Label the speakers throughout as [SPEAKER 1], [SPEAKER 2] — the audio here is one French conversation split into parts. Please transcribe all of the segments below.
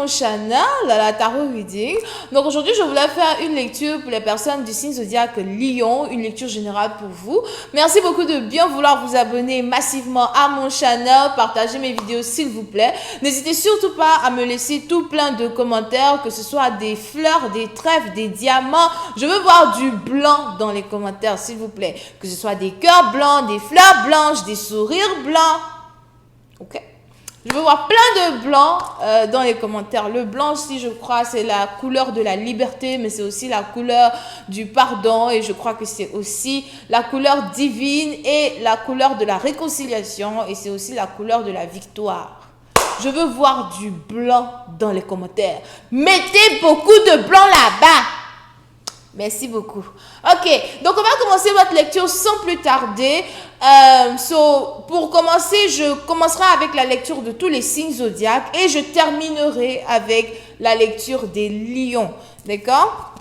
[SPEAKER 1] channel, la Tarot Reading. Donc aujourd'hui, je voulais faire une lecture pour les personnes du signe zodiaque Lion, une lecture générale pour vous. Merci beaucoup de bien vouloir vous abonner massivement à mon channel, partager mes vidéos s'il vous plaît. N'hésitez surtout pas à me laisser tout plein de commentaires, que ce soit des fleurs, des trèfles, des diamants. Je veux voir du blanc dans les commentaires s'il vous plaît. Que ce soit des cœurs blancs, des fleurs blanches, des sourires blancs. Ok? Je veux voir plein de blanc dans les commentaires. Le blanc, si je crois, c'est la couleur de la liberté, mais c'est aussi la couleur du pardon. Et je crois que c'est aussi la couleur divine et la couleur de la réconciliation. Et c'est aussi la couleur de la victoire. Je veux voir du blanc dans les commentaires. Mettez beaucoup de blanc là-bas. Merci beaucoup. Ok, donc on va commencer votre lecture sans plus tarder. Pour commencer, je commencerai avec la lecture de tous les signes zodiaques et je terminerai avec la lecture des lions. D'accord?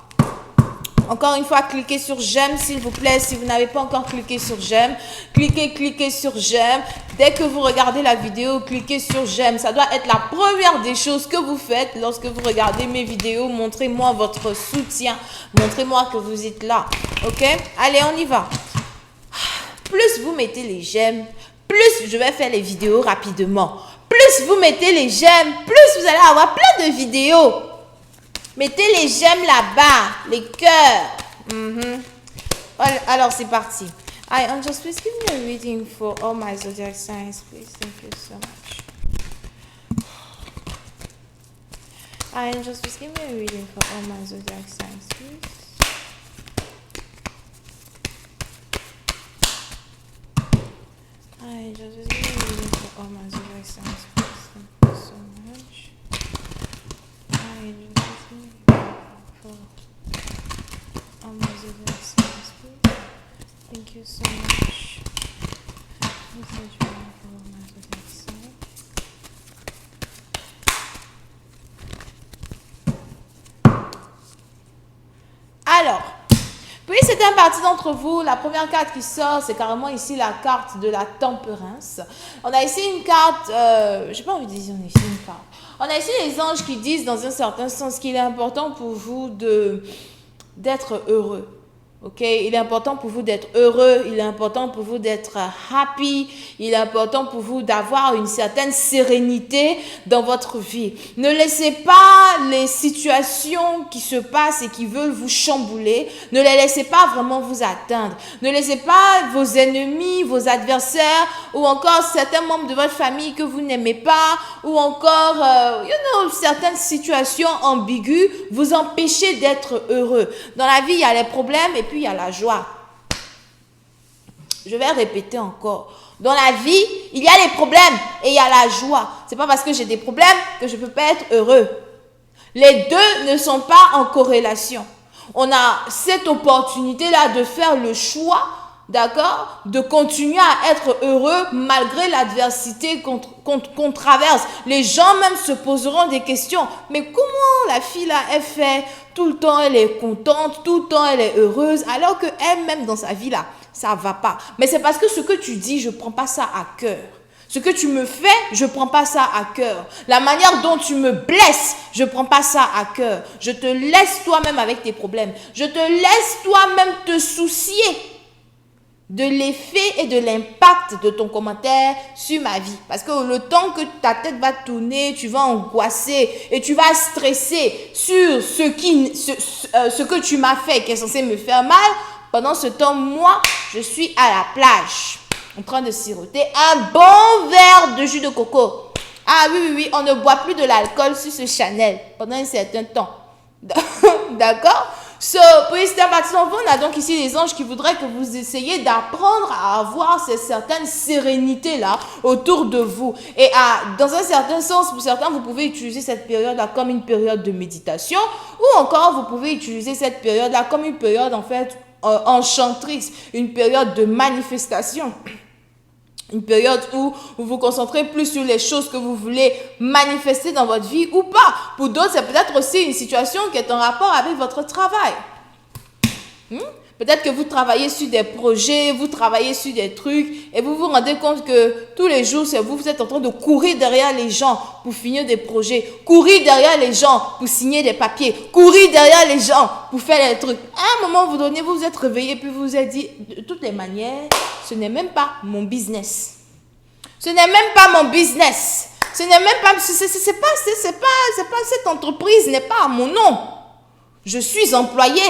[SPEAKER 1] Encore une fois, cliquez sur j'aime s'il vous plaît. Si vous n'avez pas encore cliqué sur j'aime, cliquez sur j'aime. Dès que vous regardez la vidéo, cliquez sur j'aime. Ça doit être la première des choses que vous faites lorsque vous regardez mes vidéos. Montrez-moi votre soutien. Montrez-moi que vous êtes là. Ok? Allez, on y va. Plus vous mettez les j'aime, plus je vais faire les vidéos rapidement. Plus vous mettez les j'aime, plus vous allez avoir plein de vidéos. Mettez les j'aime là-bas, les cœurs. Alors, c'est parti. Hi, Angels, please give me a reading for all my zodiac signs, please. Thank you so much. Hi, Angels, please give me a reading for all my zodiac signs, please. Hi, Angels, please give me a reading for all my zodiac signs, please. Thank you so much. Hi, Angels, please give me a reading for all my zodiac signs, please. Thank you so much. Alors, puis certaines parties d'entre vous, la première carte qui sort, c'est carrément ici la carte de la tempérance. On a ici une carte, j'ai pas envie de dire on a ici une carte. On a ici les anges qui disent dans un certain sens qu'il est important pour vous d'être heureux. Ok, il est important pour vous d'être heureux, il est important pour vous d'être happy, il est important pour vous d'avoir une certaine sérénité dans votre vie. Ne laissez pas les situations qui se passent et qui veulent vous chambouler, ne les laissez pas vraiment vous atteindre. Ne laissez pas vos ennemis, vos adversaires ou encore certains membres de votre famille que vous n'aimez pas ou encore, certaines situations ambiguës vous empêcher d'être heureux. Dans la vie, il y a les problèmes et puis il y a la joie. Je vais répéter encore. Dans la vie, il y a les problèmes et il y a la joie. C'est pas parce que j'ai des problèmes que je peux pas être heureux. Les deux ne sont pas en corrélation. On a cette opportunité-là de faire le choix, d'accord, de continuer à être heureux malgré l'adversité qu'on traverse. Les gens même se poseront des questions. Mais comment la fille là, elle fait? Tout le temps, elle est contente, tout le temps, elle est heureuse, alors qu'elle-même, dans sa vie, là, ça ne va pas. Mais c'est parce que ce que tu dis, je ne prends pas ça à cœur. Ce que tu me fais, je ne prends pas ça à cœur. La manière dont tu me blesses, je ne prends pas ça à cœur. Je te laisse toi-même avec tes problèmes. Je te laisse toi-même te soucier de l'effet et de l'impact de ton commentaire sur ma vie. Parce que le temps que ta tête va tourner, tu vas angoisser et tu vas stresser sur ce que tu m'as fait qui est censé me faire mal. Pendant ce temps, moi, je suis à la plage en train de siroter un bon verre de jus de coco. Ah oui, on ne boit plus de l'alcool sur ce Chanel pendant un certain temps. D'accord? Pour certaines parties d'entre vous, on a donc ici les anges qui voudraient que vous essayiez d'apprendre à avoir cette certaine sérénité-là autour de vous. Et dans un certain sens, pour certains, vous pouvez utiliser cette période-là comme une période de méditation ou encore vous pouvez utiliser cette période-là comme une période en fait enchanteresse, une période de manifestation. Une période où vous vous concentrez plus sur les choses que vous voulez manifester dans votre vie ou pas. Pour d'autres, c'est peut-être aussi une situation qui est en rapport avec votre travail. Peut-être que vous travaillez sur des projets, vous travaillez sur des trucs et vous vous rendez compte que tous les jours, c'est vous, vous êtes en train de courir derrière les gens pour finir des projets, courir derrière les gens pour signer des papiers, courir derrière les gens pour faire des trucs. À un moment donné, vous vous êtes réveillé puis vous vous êtes dit, de toutes les manières, ce n'est même pas mon business. Ce n'est même pas mon business. Ce n'est même pas, c'est pas cette entreprise n'est pas à mon nom. Je suis employé.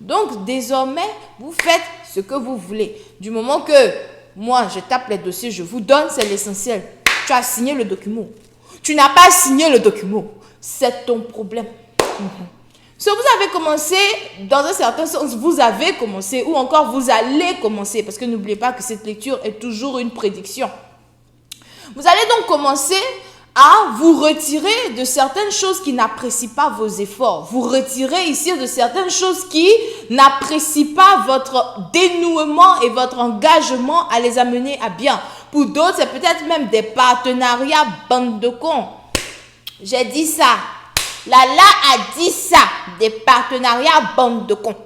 [SPEAKER 1] Donc, désormais, vous faites ce que vous voulez. Du moment que moi, je tape les dossiers, je vous donne, c'est l'essentiel. Tu as signé le document. Tu n'as pas signé le document. C'est ton problème. Si vous avez commencé, dans un certain sens, vous avez commencé ou encore vous allez commencer. Parce que n'oubliez pas que cette lecture est toujours une prédiction. Vous allez donc commencer à vous retirer de certaines choses qui n'apprécient pas vos efforts. Vous retirez ici de certaines choses qui n'apprécient pas votre dénouement et votre engagement à les amener à bien. Pour d'autres, c'est peut-être même des partenariats bande de cons. J'ai dit ça. Lala a dit ça. Des partenariats bande de cons.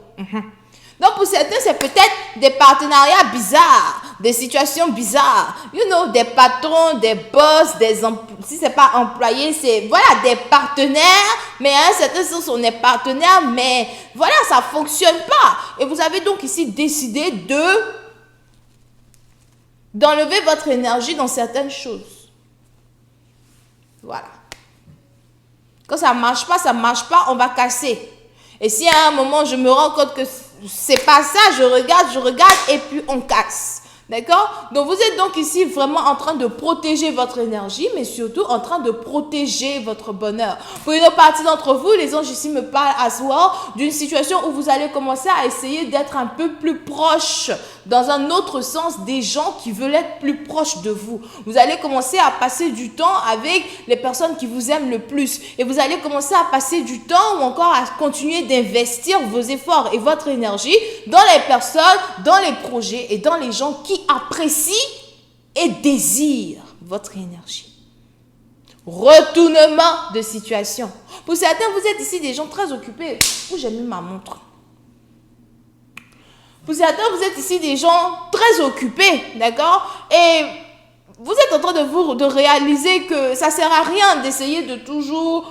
[SPEAKER 1] Donc, pour certains, c'est peut-être des partenariats bizarres, des situations bizarres. You know, des patrons, des boss, si ce n'est pas employé, c'est, voilà, des partenaires. Mais à un certain sens, on est partenaire, mais voilà, ça ne fonctionne pas. Et vous avez donc ici décidé d'enlever votre énergie dans certaines choses. Voilà. Quand ça ne marche pas, on va casser. Et si à un moment, je me rends compte que c'est pas ça, je regarde et puis on casse. D'accord? Donc, vous êtes donc ici vraiment en train de protéger votre énergie, mais surtout en train de protéger votre bonheur. Pour une partie d'entre vous, les anges ici me parlent à soir d'une situation où vous allez commencer à essayer d'être un peu plus proche, dans un autre sens, des gens qui veulent être plus proches de vous. Vous allez commencer à passer du temps avec les personnes qui vous aiment le plus. Et vous allez commencer à passer du temps ou encore à continuer d'investir vos efforts et votre énergie dans les personnes, dans les projets et dans les gens qui apprécient et désirent votre énergie. Retournement de situation. Pour certains, vous êtes ici des gens très occupés. Où j'ai mis ma montre? Pour certains, vous êtes ici des gens très occupés, d'accord? Et vous êtes en train de réaliser que ça ne sert à rien d'essayer de toujours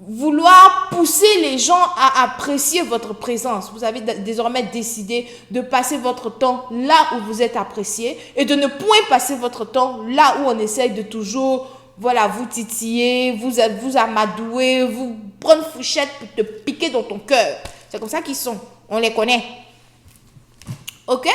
[SPEAKER 1] vouloir pousser les gens à apprécier votre présence. Vous avez désormais décidé de passer votre temps là où vous êtes apprécié et de ne point passer votre temps là où on essaye de toujours, voilà, vous titiller, vous amadouer, vous prendre fourchette pour te piquer dans ton cœur. C'est comme ça qu'ils sont. On les connaît. Ok?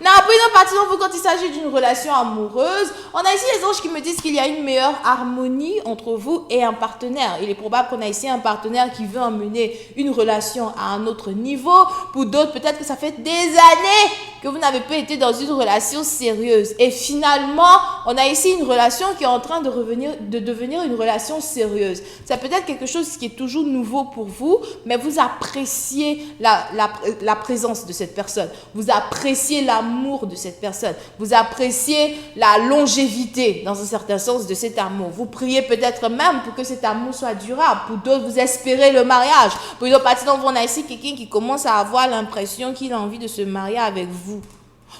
[SPEAKER 1] Now, après une partie d'entre vous, quand il s'agit d'une relation amoureuse, on a ici les anges qui me disent qu'il y a une meilleure harmonie entre vous et un partenaire. Il est probable qu'on a ici un partenaire qui veut emmener une relation à un autre niveau. Pour d'autres, peut-être que ça fait des années que vous n'avez pas été dans une relation sérieuse. Et finalement, on a ici une relation qui est en train de devenir une relation sérieuse. C'est peut-être quelque chose qui est toujours nouveau pour vous, mais vous appréciez la présence de cette personne. Vous appréciez l'amour de cette personne. Vous appréciez la longévité, dans un certain sens, de cet amour. Vous priez peut-être même pour que cet amour soit durable. Pour d'autres, vous espérez le mariage. Pour une autre partie d'entre vous, on a ici quelqu'un qui commence à avoir l'impression qu'il a envie de se marier avec vous.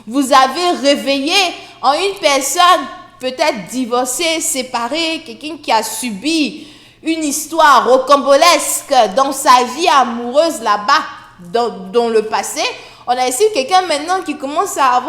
[SPEAKER 1] Vous avez réveillé en une personne peut-être divorcée, séparée, quelqu'un qui a subi une histoire rocambolesque dans sa vie amoureuse là-bas, dans le passé. On a ici quelqu'un maintenant qui commence à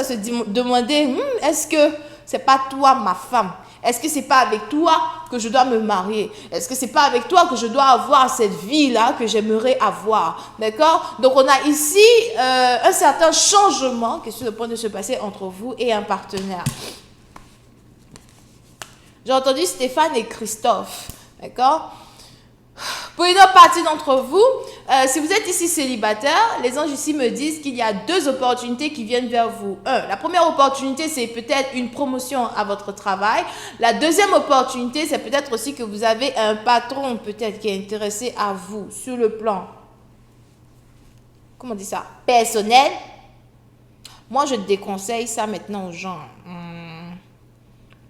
[SPEAKER 1] se demander, est-ce que c'est pas toi ma femme? Est-ce que c'est pas avec toi que je dois me marier? Est-ce que c'est pas avec toi que je dois avoir cette vie-là que j'aimerais avoir? D'accord? Donc, on a ici un certain changement qui est sur le point de se passer entre vous et un partenaire. J'ai entendu Stéphane et Christophe. D'accord? Pour une autre partie d'entre vous, si vous êtes ici célibataire, les anges ici me disent qu'il y a deux opportunités qui viennent vers vous. La première opportunité, c'est peut-être une promotion à votre travail. La deuxième opportunité, c'est peut-être aussi que vous avez un patron peut-être qui est intéressé à vous sur le plan, comment on dit ça, personnel. Moi, je déconseille ça maintenant aux gens.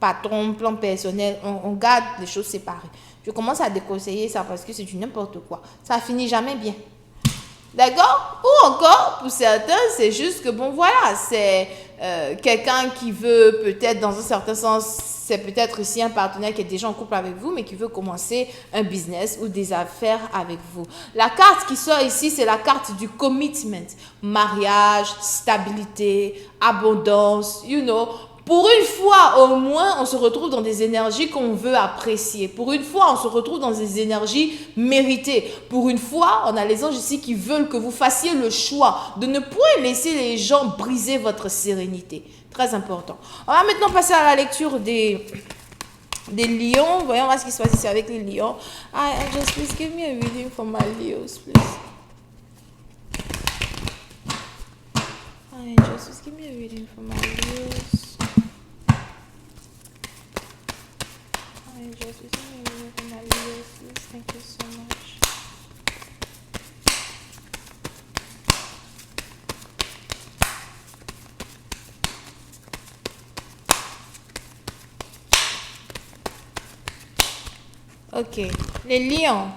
[SPEAKER 1] Patron, plan personnel, on garde les choses séparées. Je commence à déconseiller ça parce que c'est du n'importe quoi. Ça finit jamais bien. D'accord? Ou encore, pour certains, c'est juste que, bon, voilà, c'est quelqu'un qui veut peut-être, dans un certain sens, c'est peut-être aussi un partenaire qui est déjà en couple avec vous, mais qui veut commencer un business ou des affaires avec vous. La carte qui sort ici, c'est la carte du commitment. Mariage, stabilité, abondance, you know. Pour une fois, au moins, on se retrouve dans des énergies qu'on veut apprécier. Pour une fois, on se retrouve dans des énergies méritées. Pour une fois, on a les anges ici qui veulent que vous fassiez le choix de ne point laisser les gens briser votre sérénité. Très important. On va maintenant passer à la lecture des lions. Voyons voir ce qui se passe ici avec les lions. Just please give me a reading for my Leos, please. Just give me a reading for my Leos. Just give me a reading for my Leos, please. Thank you so much. Ok, les lions.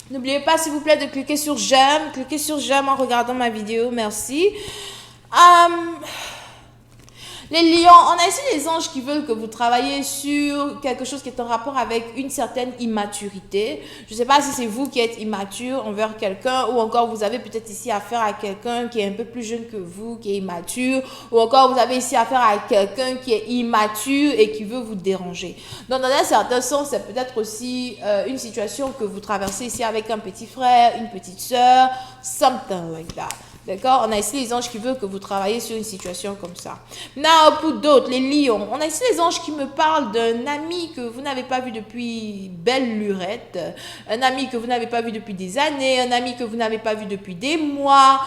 [SPEAKER 1] N'oubliez pas, s'il vous plaît, de cliquer sur j'aime. Cliquez sur j'aime en regardant ma vidéo. Merci. Les lions, on a ici les anges qui veulent que vous travaillez sur quelque chose qui est en rapport avec une certaine immaturité. Je ne sais pas si c'est vous qui êtes immature envers quelqu'un ou encore vous avez peut-être ici affaire à quelqu'un qui est un peu plus jeune que vous, qui est immature, ou encore vous avez ici affaire à quelqu'un qui est immature et qui veut vous déranger. Donc, dans un certain sens, c'est peut-être aussi une situation que vous traversez ici avec un petit frère, une petite soeur, something like that. D'accord? On a ici les anges qui veulent que vous travaillez sur une situation comme ça. Now, pour d'autres, les lions. On a ici les anges qui me parlent d'un ami que vous n'avez pas vu depuis belle lurette. Un ami que vous n'avez pas vu depuis des années. Un ami que vous n'avez pas vu depuis des mois.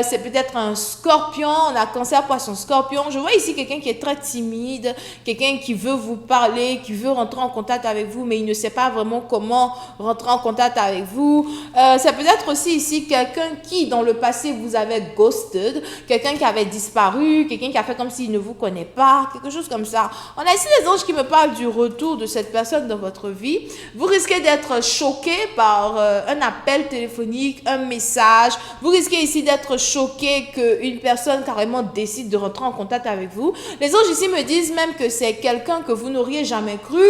[SPEAKER 1] C'est peut-être un scorpion. On a cancer, poisson, scorpion. Je vois ici quelqu'un qui est très timide. Quelqu'un qui veut vous parler, qui veut rentrer en contact avec vous, mais il ne sait pas vraiment comment rentrer en contact avec vous. C'est peut-être aussi ici quelqu'un qui, dans le passé, vous avez ghosted, quelqu'un qui avait disparu, quelqu'un qui a fait comme s'il ne vous connaît pas, quelque chose comme ça. On a ici les anges qui me parlent du retour de cette personne dans votre vie. Vous risquez d'être choqué par un appel téléphonique, un message. Vous risquez ici d'être choqué qu'une personne carrément décide de rentrer en contact avec vous. Les anges ici me disent même que c'est quelqu'un que vous n'auriez jamais cru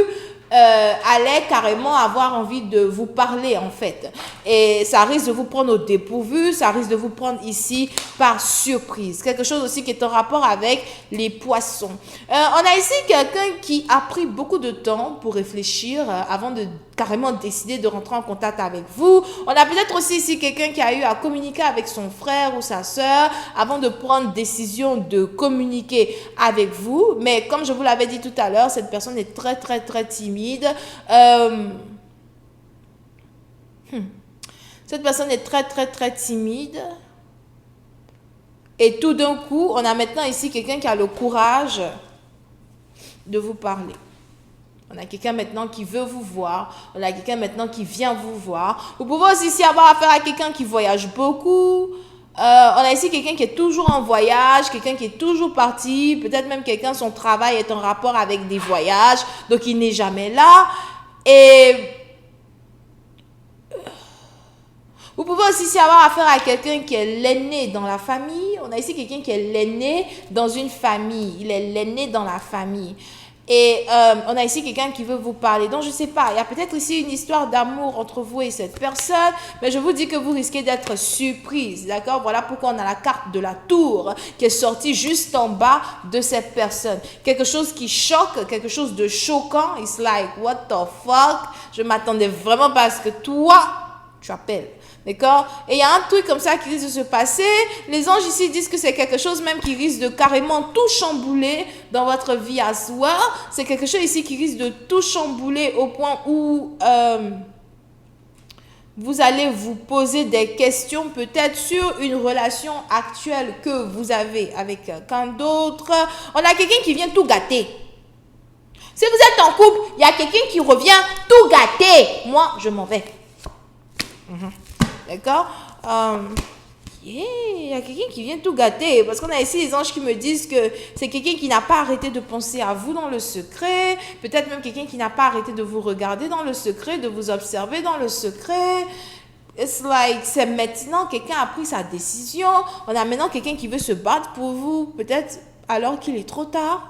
[SPEAKER 1] allait carrément avoir envie de vous parler en fait. Et ça risque de vous prendre au dépourvu, ça risque de vous prendre ici par surprise. Quelque chose aussi qui est en rapport avec les poissons. On a ici quelqu'un qui a pris beaucoup de temps pour réfléchir avant de carrément décider de rentrer en contact avec vous. On a peut-être aussi ici quelqu'un qui a eu à communiquer avec son frère ou sa soeur avant de prendre décision de communiquer avec vous. Mais comme je vous l'avais dit tout à l'heure, cette personne est très très très timide. Cette personne est très très très timide. Et tout d'un coup, on a maintenant ici quelqu'un qui a le courage de vous parler. On a quelqu'un maintenant qui veut vous voir. On a quelqu'un maintenant qui vient vous voir. Vous pouvez aussi ici avoir affaire à quelqu'un qui voyage beaucoup. On a ici quelqu'un qui est toujours en voyage, quelqu'un qui est toujours parti, peut-être même quelqu'un, son travail est en rapport avec des voyages, donc il n'est jamais là. Et vous pouvez aussi avoir affaire à quelqu'un qui est l'aîné dans la famille. On a ici quelqu'un qui est l'aîné dans une famille. Il est l'aîné dans la famille. Et on a ici quelqu'un qui veut vous parler. Donc, je ne sais pas, il y a peut-être ici une histoire d'amour entre vous et cette personne. Mais je vous dis que vous risquez d'être surprise. D'accord? Voilà pourquoi on a la carte de la tour qui est sortie juste en bas de cette personne. Quelque chose qui choque, quelque chose de choquant. It's like, what the fuck? Je ne m'attendais vraiment pas à ce que toi, tu appelles. D'accord? Et il y a un truc comme ça qui risque de se passer. Les anges ici disent que c'est quelque chose même qui risque de carrément tout chambouler dans votre vie à soi. C'est quelque chose ici qui risque de tout chambouler au point où vous allez vous poser des questions peut-être sur une relation actuelle que vous avez avec quelqu'un d'autre. On a quelqu'un qui vient tout gâter. Si vous êtes en couple, il y a quelqu'un qui revient tout gâter. Moi, je m'en vais. D'accord? Il y a quelqu'un qui vient tout gâter. Parce qu'on a ici les anges qui me disent que c'est quelqu'un qui n'a pas arrêté de penser à vous dans le secret. Peut-être même quelqu'un qui n'a pas arrêté de vous regarder dans le secret, de vous observer dans le secret. It's like, c'est maintenant, quelqu'un a pris sa décision. On a maintenant quelqu'un qui veut se battre pour vous, peut-être alors qu'il est trop tard.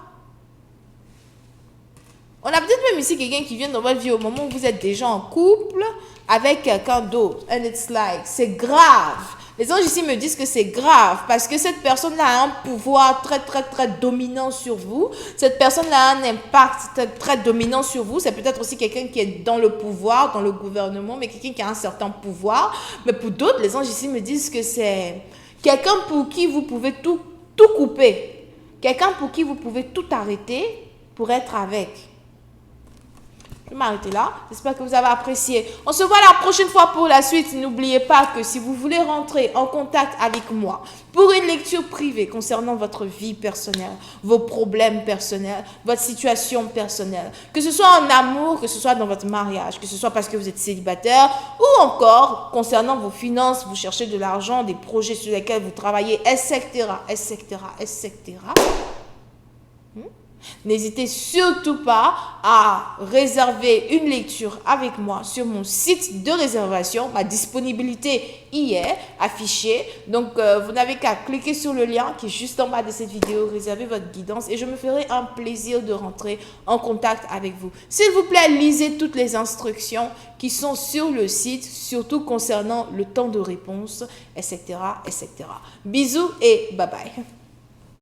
[SPEAKER 1] On a peut-être même ici quelqu'un qui vient dans votre vie au moment où vous êtes déjà en couple avec quelqu'un d'autre. And it's like, c'est grave. Les anges ici me disent que c'est grave parce que cette personne-là a un pouvoir très dominant sur vous. Cette personne-là a un impact très dominant sur vous. C'est peut-être aussi quelqu'un qui est dans le pouvoir, dans le gouvernement, mais quelqu'un qui a un certain pouvoir. Mais pour d'autres, les anges ici me disent que c'est quelqu'un pour qui vous pouvez tout couper. Quelqu'un pour qui vous pouvez tout arrêter pour être avec. Je vais m'arrêter là. J'espère que vous avez apprécié. On se voit la prochaine fois pour la suite. N'oubliez pas que si vous voulez rentrer en contact avec moi pour une lecture privée concernant votre vie personnelle, vos problèmes personnels, votre situation personnelle, que ce soit en amour, que ce soit dans votre mariage, que ce soit parce que vous êtes célibataire ou encore concernant vos finances, vous cherchez de l'argent, des projets sur lesquels vous travaillez, etc. N'hésitez surtout pas à réserver une lecture avec moi sur mon site de réservation. Ma disponibilité y est affichée. Donc, vous n'avez qu'à cliquer sur le lien qui est juste en bas de cette vidéo, réserver votre guidance et je me ferai un plaisir de rentrer en contact avec vous. S'il vous plaît, lisez toutes les instructions qui sont sur le site, surtout concernant le temps de réponse, etc. Bisous et bye bye.